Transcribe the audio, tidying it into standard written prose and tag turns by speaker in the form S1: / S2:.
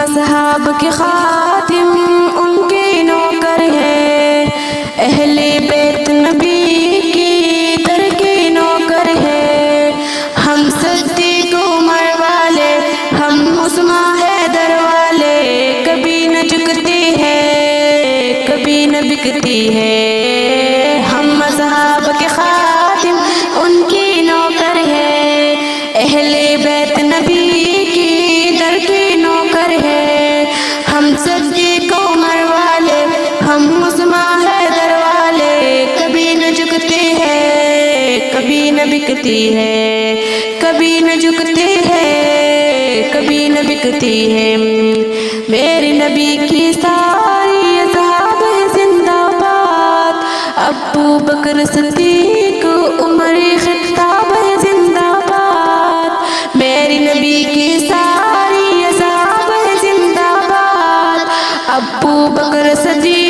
S1: اصحاب کے خاتم ان کے نوکر ہیں، اہل بیت نبی کی در کے نوکر ہیں، ہم صدیق عمر والے، ہم عثمان حیدر والے، کبھی نہ جھکتی ہے کبھی نہ بکتی ہے، ہم اصحاب کے خاتم ان کی نوکر ہے، اہل بیت نبی کی در کے نوکر ہے، ہم صدیق عمر والے، ہم عثمان حیدر والے، کبھی نہ جھکتے ہیں کبھی نہ بکتی ہے، کبھی نہ جھکتے ہیں کبھی نہ بکتی ہے، میرے نبی کی ساری اصحاب زندہ باد، ابو بکر صدیق عمر خطاب زندہ باد، میرے نبی کی ساری اصحاب زندہ باد، ابو بکر صدیق